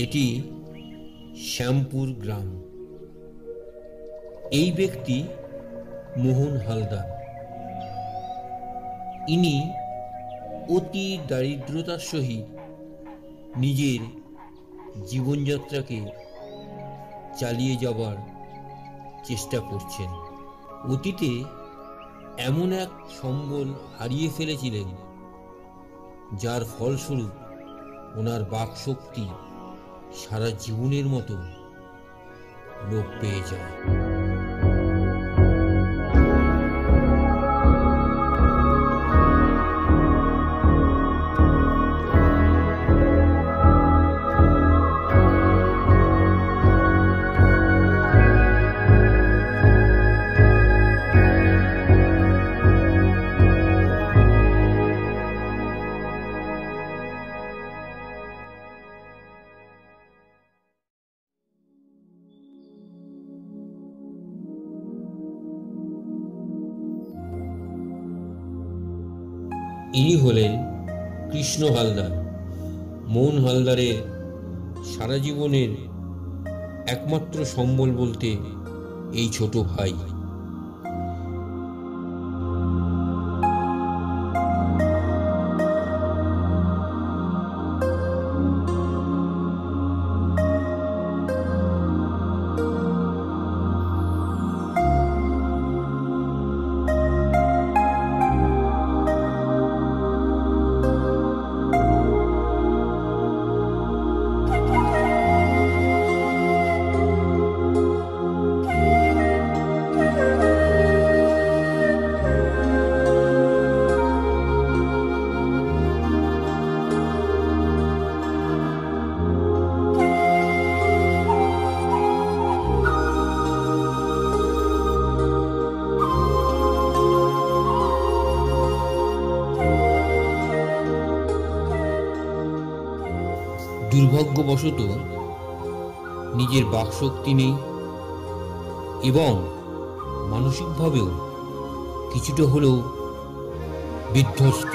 এটি শ্যামপুর গ্রাম। এই ব্যক্তি মোহন হালদার। ইনি অতি দারিদ্রতার সহিত নিজের জীবনযাত্রাকে চালিয়ে যাবার চেষ্টা করছেন। অতীতে এমন এক সম্বল হারিয়ে ফেলেছিলেন যার ফলস্বরূপ ওনার বাকশক্তি সারা জীবনের মতো লোপ পেয়ে যায়। ইনি হলেন কৃষ্ণ হালদার, মোহন হালদারের সারা জীবনের একমাত্র সম্বল বলতে এই ছোট ভাই। দুর্ভাগ্যবশত নিজের বাকশক্তি নেই এবং মানসিকভাবেও কিছুটা হলেও বিধ্বস্ত।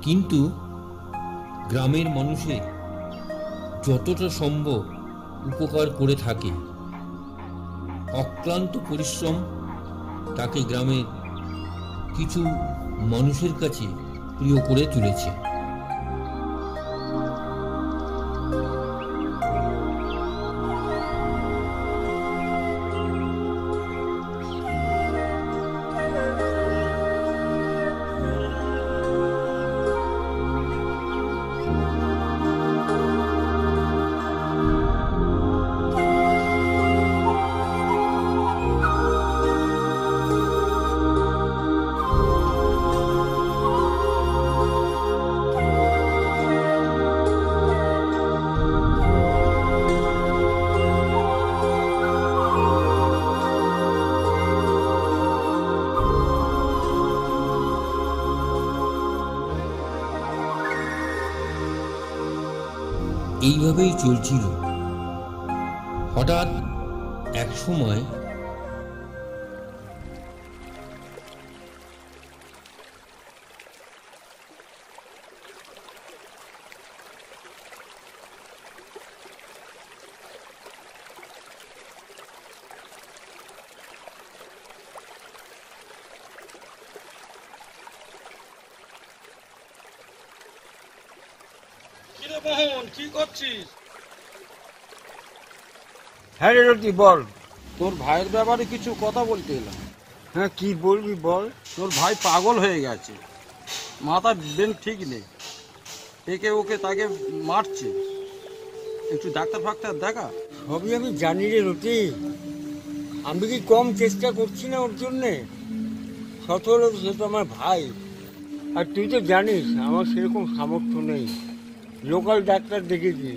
কিন্তু গ্রামের মানুষের যতটা সম্ভব উপকার করে থাকে, অক্লান্ত পরিশ্রম তাকে গ্রামের কিছু মানুষের কাছে প্রিয় করে তুলেছে। এইভাবেই চলছিল। হঠাৎ এক সময় কিরে মোহন, কি করছিস? হ্যাঁ রে রতি, বল। তোর ভাইয়ের ব্যাপারে কিছু কথা বলতে এলাম। হ্যাঁ, কি বলবি বল। তোর ভাই পাগল হয়ে গেছে, মাথা ব্রেন ঠিক নেই, একে ওকে তাকে মারছে। একটু ডাক্তার ফাক্তার দেখা। সবই আমি জানি রে রতি, আমি কি কম চেষ্টা করছি না ওর জন্যে? শত হলেও সে তো আমার ভাই, আর তুই তো জানিস আমার সেরকম সামর্থ্য নেই। লোকাল ডাক্তার দেখেছি,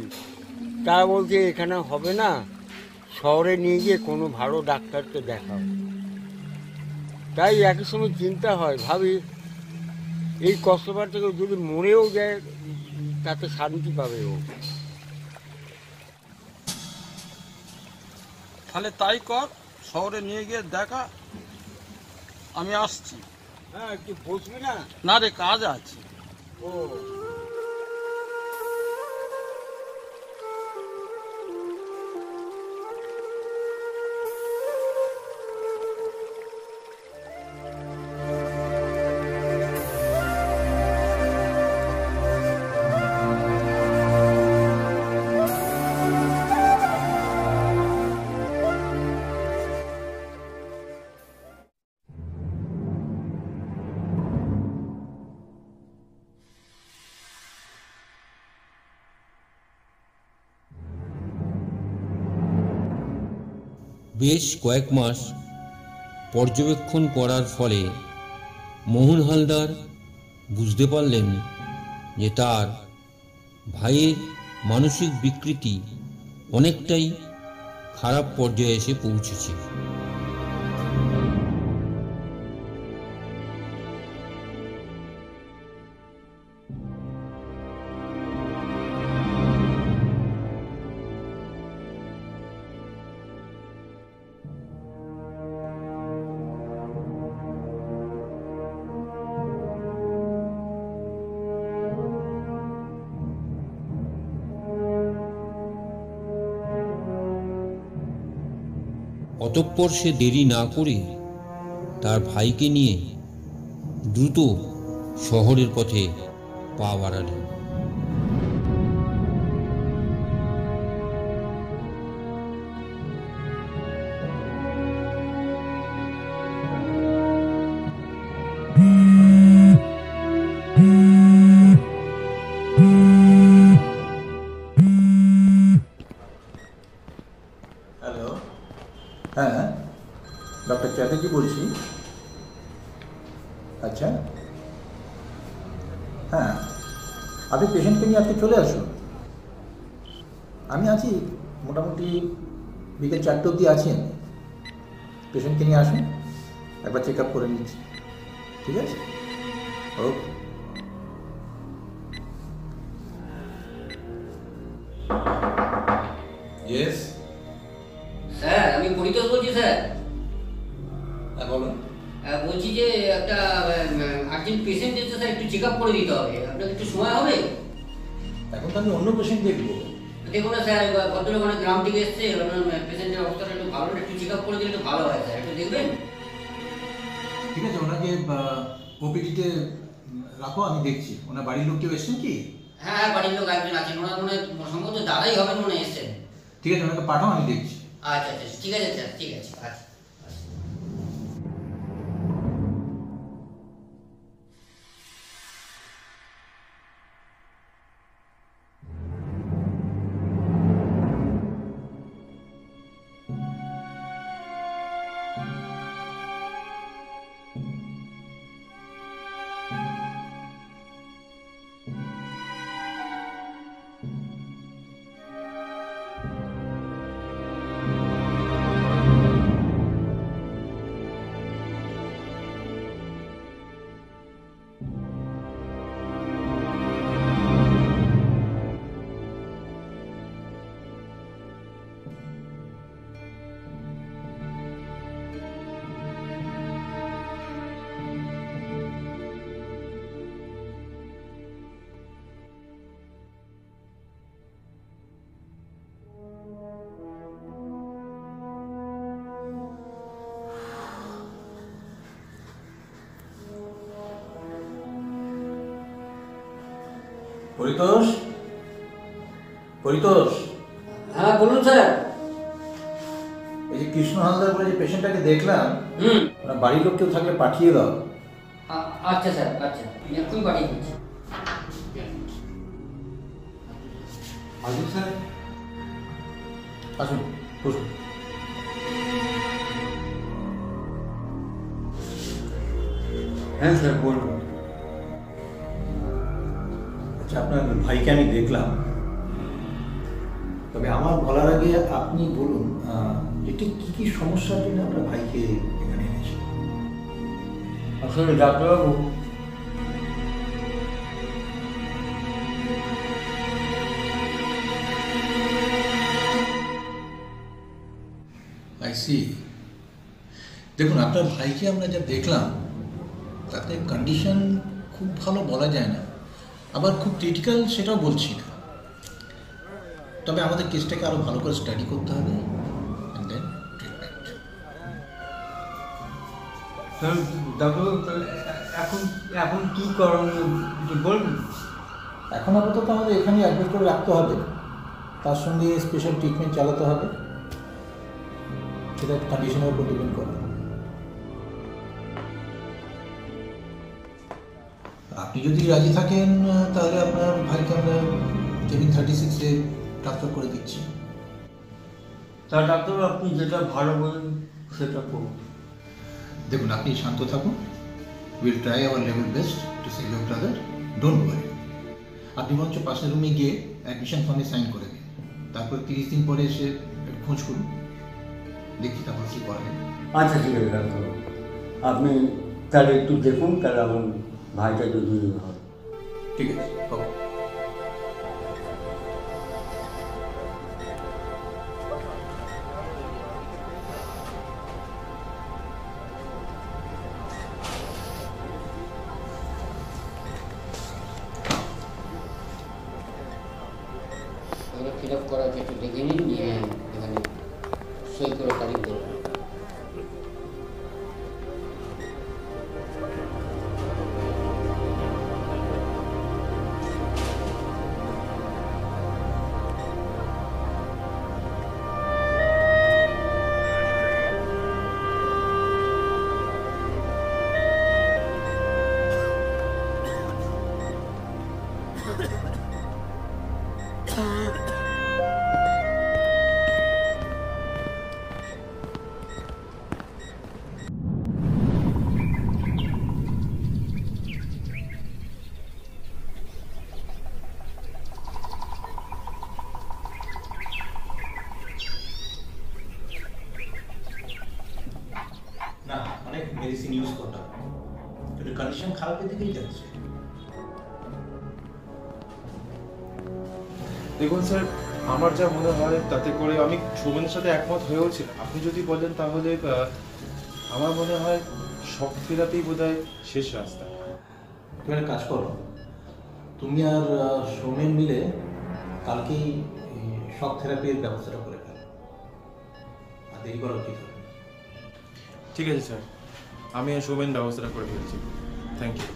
তারা বলছে এখানে হবে না, শহরে নিয়ে গিয়ে কোনো ভালো ডাক্তারকে দেখাও। তাই একই সময় চিন্তা হয়, ভাবি এই কষ্টবার থেকে যদি মরেও যায় তাতে শান্তি পাবে ও। তাহলে তাই কর, শহরে নিয়ে গিয়ে দেখা। আমি আসছি। হ্যাঁ, একটু বসবি না? না রে, কাজ আছে। ও, বেশ কয়েক মাস পর্যবেক্ষণ করার ফলে মোহন হালদার বুঝতে পারলেন যে তার ভাইয়ের মানসিক বিকৃতি অনেকটাই খারাপ পর্যায়ে এসে পৌঁছেছে। অতঃপর সে দেরি না করে তার ভাইকে নিয়ে দ্রুত শহরের পথে পা বাড়ালেন। হ্যালো, হ্যাঁ, ডক্টর চ্যাটার্জি বলছি। আচ্ছা, হ্যাঁ, আপনি পেশেন্টকে নিয়ে আজকে চলে আসুন। আমি আছি, মোটামুটি বিকেল 4টে অবধি আছি আমি। পেশেন্টকে নিয়ে আসুন, একবার চেক আপ করে নিচ্ছি, ঠিক আছে? ওকে। ইয়েস, স্যার, আমি পরিতোষ বলছি স্যার। হ্যাঁ বলুন। বলছি যে একটা আর্জেন্ট পেশেন্ট এসেছে স্যার, একটু চেক আপ করে দিতে হবে। আপনার একটু সময় হবে? এখন তো আমি অন্য পেশেন্ট দেখবো। দেখুন না স্যার, ভদ্রলোক অনেক গ্রাম থেকে এসছে, পেশেন্টের অবস্থাটা একটু ভালো না, একটু চেক আপ করে দিলে একটু ভালো হয় স্যার, একটু দেখবেন? ঠিক আছে, ওনাকে ওপিডিতে রাখো, আমি দেখছি। ওনার বাড়ির লোক কেউ এসছেন কি? হ্যাঁ হ্যাঁ, বাড়ির লোক একজন আছেন, ওনার মনে হয় সম্ভবত দাদাই হবেন, মনে হয় এসছেন। ঠিক আছে, ওনাকে পাঠাও, আমি দেখছি। আচ্ছা আচ্ছা, ঠিক আছে স্যার, ঠিক আছে, আচ্ছা। পরিতোষ, পরিতোষ, হ্যাঁ বলুন স্যার। এই যে কৃষ্ণ হালদার বলে যে পেশেন্টটাকে দেখলাম, হুম, ওনার বাড়ির লোক কেউ থাকলে পাঠিয়ে দাও। আচ্ছা স্যার, আচ্ছা আমি এক্ষুনি পাঠিয়ে দিচ্ছি। আসুন স্যার। আসুন, বসুন। হ্যাঁ স্যার বলুন। আচ্ছা, আপনার ভাইকে আমি দেখলাম, তবে আমার বলার আগে আপনি বলুন এটি কি কি সমস্যার জন্য আপনার ভাইকে এখানে এনেছেন? আসলে ডাক্তারবাবু, আই সি। দেখুন, আপনার ভাইকে আমরা যা দেখলাম তাতে কন্ডিশন খুব ভালো বলা যায় না, আবার খুব ক্রিটিক্যাল সেটাও বলছি না। তবে আমাদের কেসটাকে আরও ভালো করে স্টাডি করতে হবে, অ্যান্ড দেন ট্রিটমেন্ট। স্যার ডাক্তারবাবু তাহলে এখন এখন কী করণীয় কিছু বলুন। এখন আপাতত আমাদের এখানে অ্যাডমিট করে রাখতে হবে, তার সঙ্গে স্পেশাল ট্রিটমেন্ট চালাতে হবে, সেটা কন্ডিশনের উপর ডিপেন্ড করে। আপনি যদি রাজি থাকেন তাহলে আপনার ভাইকে আমরা কেবিন 36-এ ট্রান্সফার করে দিচ্ছি। তা ডাক্তারবাবু আপনি যেটা ভালো বলেন সেটা করুন। দেখুন, আপনি শান্ত থাকুন। Will try our level best to save your brother, don't worry. আপনি বরঞ্চ পাশের রুমে গিয়ে অ্যাডমিশন ফর্মে সাইন করে দিন, তারপর 30 দিন পরে এসে একটু খোঁজ করুন, দেখি তারপর কী করেন। আচ্ছা ঠিক আছে ডাক্তারবাবু, আপনি তাহলে একটু দেখুন, তাহলে আমার ভাইটা যদি হয়। ঠিক আছে, ওকে। ওগুলো ফিল আপ করা আছে, একটু দেখে নিন, নিয়ে এখানে সই করে তারিখ দেবেন। না, অনেক মেডিসিন ইউজ করলাম, কিন্তু কন্ডিশন খারাপের দিকেই যাচ্ছে। দেখুন স্যার, আমার যা মনে হয় তাতে করে আমি শোভনের সাথে একমত হয়েও ছিল। আপনি যদি বলেন তাহলে আমার মনে হয় শক থেরাপি বোধহয় শেষ রাস্তা। তুমি একটা কাজ করো, তুমি আর সৌমেন মিলে কালকেই শক থেরাপির ব্যবস্থাটা করে ফেলো, আর দেরি করা উচিত হবে। ঠিক আছে স্যার, আমি শোভন ব্যবস্থাটা করে ফেলছি। Thank you.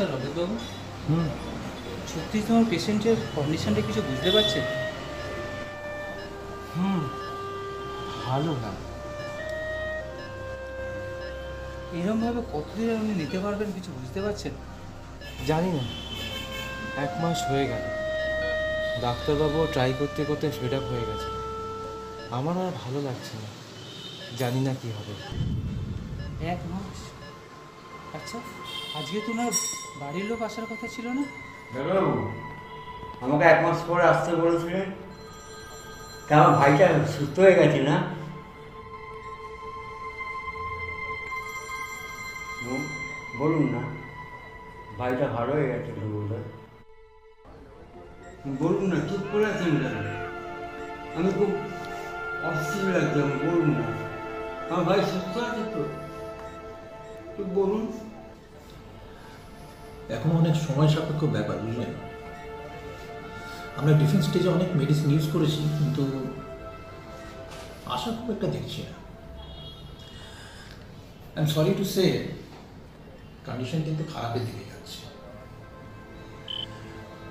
আচ্ছা রজতবাবু, সত্যি তোমার পেশেন্টের কন্ডিশনটা কিছু বুঝতে পারছেন? ভালো না। এরকমভাবে কতদিন উনি নিতে পারবেন কিছু বুঝতে পারছেন? জানি না, 1 মাস হয়ে গেল। ডাক্তারবাবুও ট্রাই করতে করতে ফেড আপ হয়ে গেছে। আমার আর ভালো লাগছে না, জানি না কি হবে। 1 মাস? আচ্ছা, আজকে তো ওনার বাড়ির লোক আসার কথা ছিল না? দাদাবাবু, আমাকে 1 মাস পরে আসতে বলেছিলেন। তা আমার ভাইটা সুস্থ হয়ে গেছে না? বলুন না, ভাইটা ভালো হয়ে গেছে তো বোধহয়। বলুন না, চুপ করে আছেন কেন? আমি খুব অস্থির লাগছে, বলুন না। আমার ভাই সুস্থ আছে তো? একটু বলুন। এখনো অনেক সময় সাপেক্ষ ব্যাপার, বুঝলেন? আমরা ডিফেন্স স্টেজে অনেক মেডিসিন ইউজ করেছি, কিন্তু আশা খুব একটা দেখছি না। I am sorry to say, condition কিন্তু খারাপের দিকে যাচ্ছে।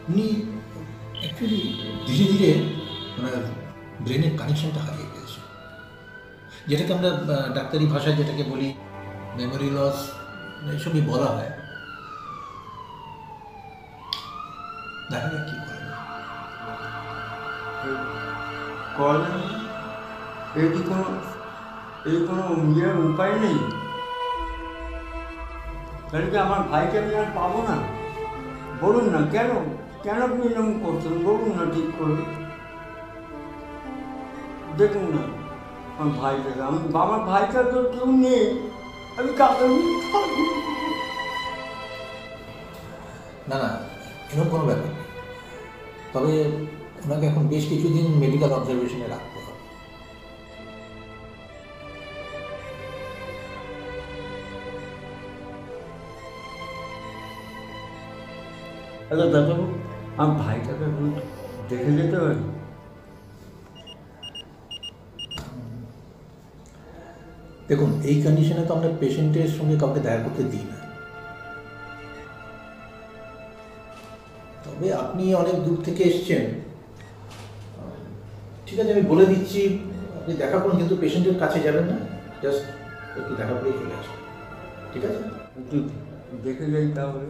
উনি অ্যাকচুয়ালি ধীরে ধীরে ওনার ব্রেনের কানেকশনটা হারিয়ে ফেলছে, যেটাকে আমরা ডাক্তারি ভাষায় যেটাকে বলি মেমোরি লস, এইসবই বলা হয়। দেখা যাক কি করে। করেন এই কোনো উপায় নেই? তাহলে কি আমার ভাইকে আমি আর পাবো না? বলুন না, কেন আপনি এরকম করছেন? বলুন না ঠিক করে। দেখুন না আমার ভাইটাকে, আমার ভাইটা তো কেউ নেই, আমি কাকে না না, এরকম কোনো ব্যাপার নেই। তবে ওনাকে এখন বেশ কিছুদিন মেডিকেল অবজারভেশনে রাখতে হবে। আচ্ছা দাদাবাবু, আমার ভাইটাকে একটু দেখে যেতে পারি? দেখুন, এই কন্ডিশনে তো আমরা পেশেন্টের সঙ্গে কাউকে দেখা করতে দিই না। তবে আপনি অনেক দূর থেকে এসছেন, ঠিক আছে, আমি বলে দিচ্ছি আপনি দেখা করুন, কিন্তু পেশেন্টের কাছে যাবেন না, জাস্ট একটু দেখা করে চলে আসবেন, ঠিক আছে? একটু দেখে যাই তাহলে।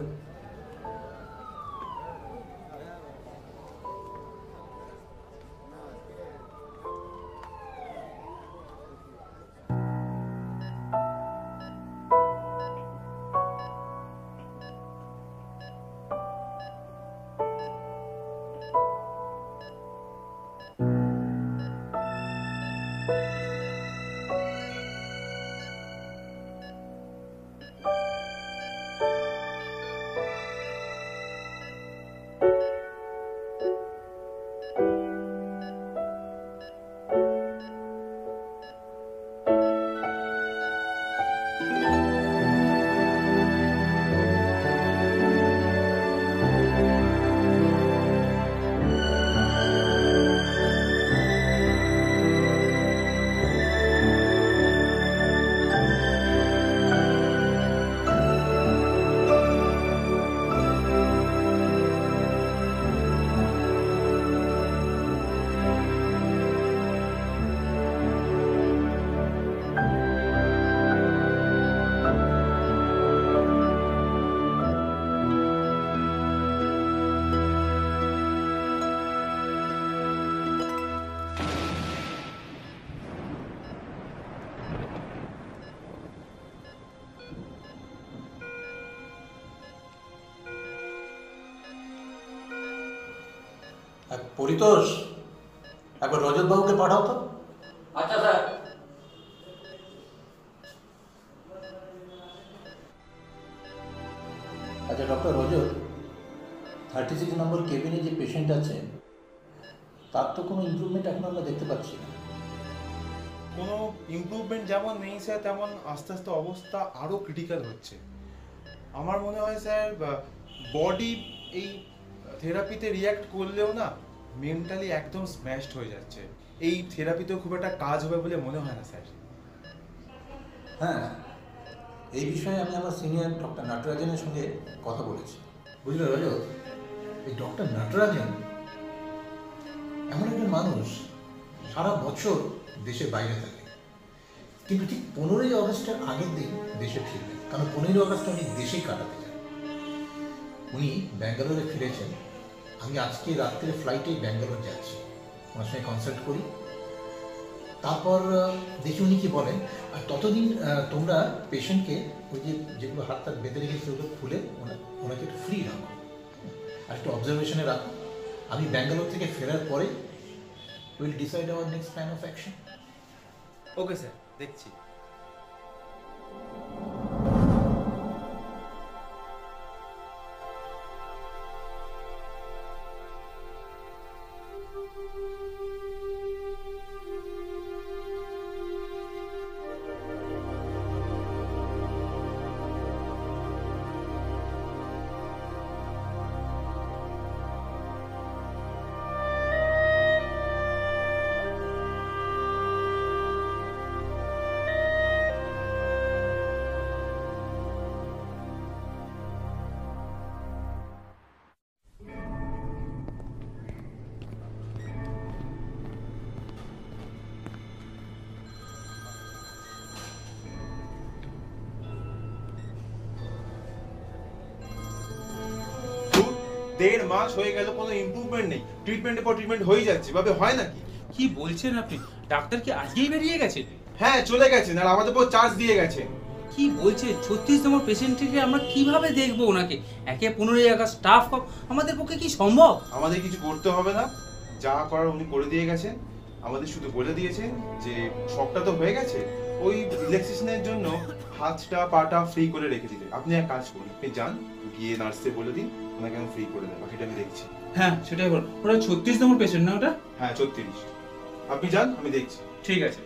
পরিতোষ, একবার রজত বাবুকে পাঠাও তো। আচ্ছা স্যার। আচ্ছা ডক্টর রজত, 36 নম্বর কেবিনে যে পেশেন্ট আছে তার তো কোনো ইমপ্রুভমেন্ট এখন আমরা দেখতে পাচ্ছি না। কোনো ইমপ্রুভমেন্ট যেমন নেই স্যার, তেমন আস্তে আস্তে অবস্থা আরও ক্রিটিক্যাল হচ্ছে। আমার মনে হয় স্যার, বডি এই থেরাপিতে রিয়্যাক্ট করলেও না মেন্টালি একদম স্ম্যাশড হয়ে যাচ্ছে। এই থেরাপিতেও খুব একটা কাজ হবে বলে মনে হয় না স্যার। হ্যাঁ, এই বিষয়ে আমি আমার সিনিয়র ডক্টর নাটরাজনের সঙ্গে কথা বলেছি। বুঝলে রজত, এই ডক্টর নাটরাজন এমন একজন মানুষ, সারা বছর দেশের বাইরে থাকে, কিন্তু ঠিক 15ই আগস্টের আগের দিন দেশে ফিরবেন, কারণ 15ই আগস্ট উনি দেশেই কাটাতে চান। উনি ব্যাঙ্গালোরে ফিরেছেন। আমি আজকে রাত্রে ফ্লাইটেই ব্যাঙ্গালোর যাচ্ছি, ওনার সঙ্গে কনসাল্ট করি, তারপর দেখি উনি কি বলেন। আর ততদিন তোমরা পেশেন্টকে ওই যেগুলো হাত তার বেঁধে রেখেছে ওগুলো খুলে ওনাকে একটু ফ্রি রাখো, আর একটু অবজারভেশনে রাখো। আমি ব্যাঙ্গালোর থেকে ফেরার পরে will decide our next plan of action. Okay sir, দেখছি। দেড় মাস হয়ে গেল, কোনো ইমপ্রুভমেন্ট নেই। ট্রিটমেন্টের পর ট্রিটমেন্ট হয়ে যাচ্ছে, ভাবে হয় নাকি? কি বলছেন আপনি? ডাক্তার কি আজকেই বেরিয়ে গেছে? হ্যাঁ, চলে গেছেন, আর আমাদের উপর চার্জ দিয়ে গেছে। কি বলছে? 36 নম্বর পেশেন্টকে আমরা কিভাবে দেখবো ওনাকে? একে 15ই আগস্ট স্টাফ কম, আমাদের পক্ষে কি সম্ভব? আমাদের কিছু করতে হবে না, যা করার উনি করে দিয়ে গেছেন। আমাদের শুধু বলে দিয়েছেন যে সবটা তো হয়ে গেছে, ওই রিল্যাক্সেশনের জন্য হাতটা পাটা ফ্রি করে রেখে দিলে। আপনি এক কাজ করুন, আপনি যান, গিয়ে নার্সকে বলে দিন ওনাকে আমি ফ্রি করে দেন, বাকিটা আমি দেখছি। হ্যাঁ সেটাই বল। ওরা 36 নম্বর পেশেন্ট না ওটা? হ্যাঁ 36। আপনি যান, আমি দেখছি। ঠিক আছে।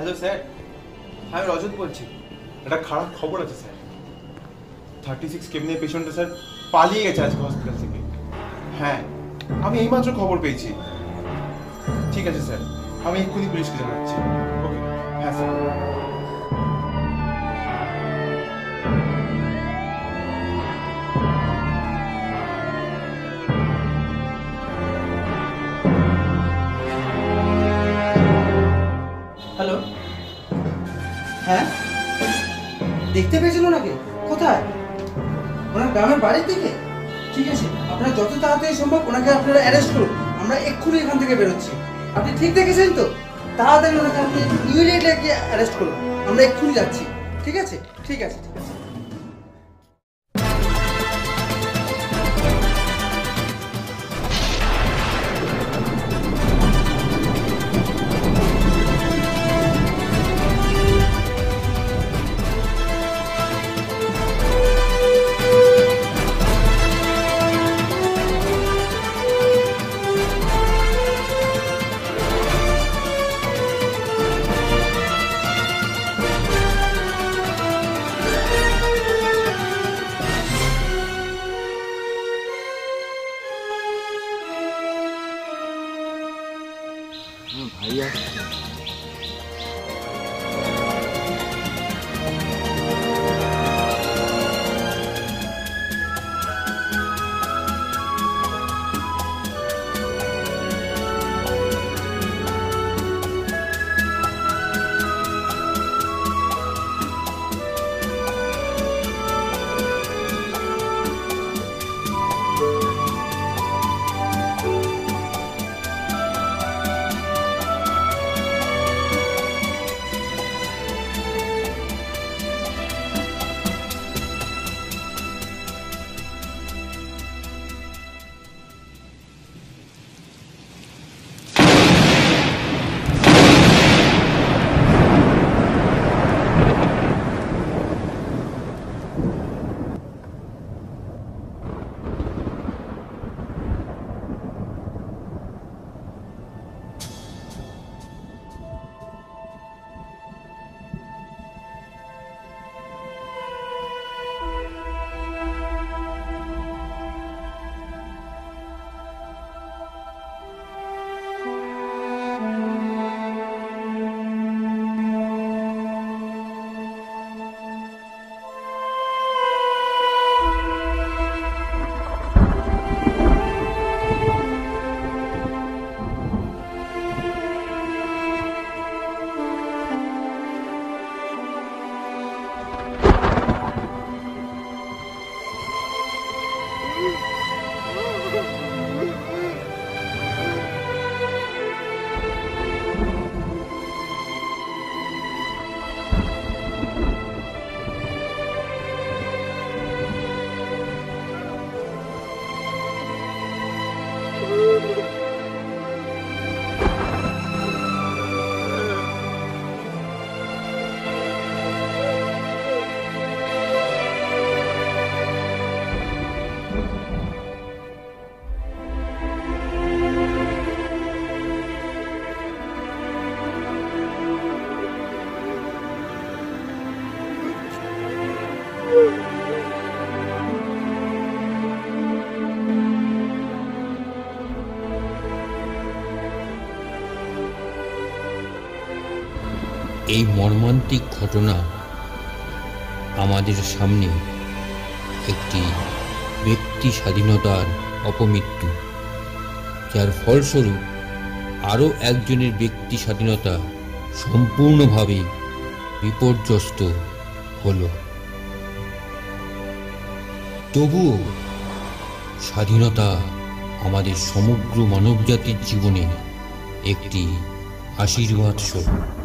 হ্যালো স্যার, আমি রজত বলছি। একটা খারাপ খবর আছে স্যার। 36 কেমনে পেশেন্টটা স্যার পালিয়ে গেছে আজকে হসপিটাল থেকে। হ্যাঁ, আমি এইমাত্র খবর পেয়েছি। ঠিক আছে স্যার, আমি এক্ষুনি পুলিশকে জানাচ্ছি। ওকে, হ্যাঁ স্যার। হ্যালো, হ্যাঁ, দেখতে পেয়েছেন ওনাকে? কোথায়? ওনার গ্রামের বাড়ির দিকে? ঠিক আছে, আপনারা যত তাড়াতাড়ি সম্ভব ওনাকে আপনারা অ্যারেস্ট করুন। আমরা এক্ষুনি এখান থেকে বেরোচ্ছি। আপনি ঠিক দেখেছেন তো? তাড়াতাড়ি ওনাকে আপনি ইমিডিয়েটলি অ্যারেস্ট করুন। আমরা এক্ষুনি যাচ্ছি। ঠিক আছে, ঠিক আছে, ঠিক আছে। ভাই আসছে। এই মর্মান্তিক ঘটনা আমাদের সামনে একটি ব্যক্তি স্বাধীনতার অপমৃত্যু, যার ফলস্বরূপ আরও একজনের ব্যক্তি স্বাধীনতা সম্পূর্ণভাবে বিপর্যস্ত হলো। তবুও স্বাধীনতা আমাদের সমগ্র মানবজাতির জীবনে একটি আশীর্বাদ স্বরূপ।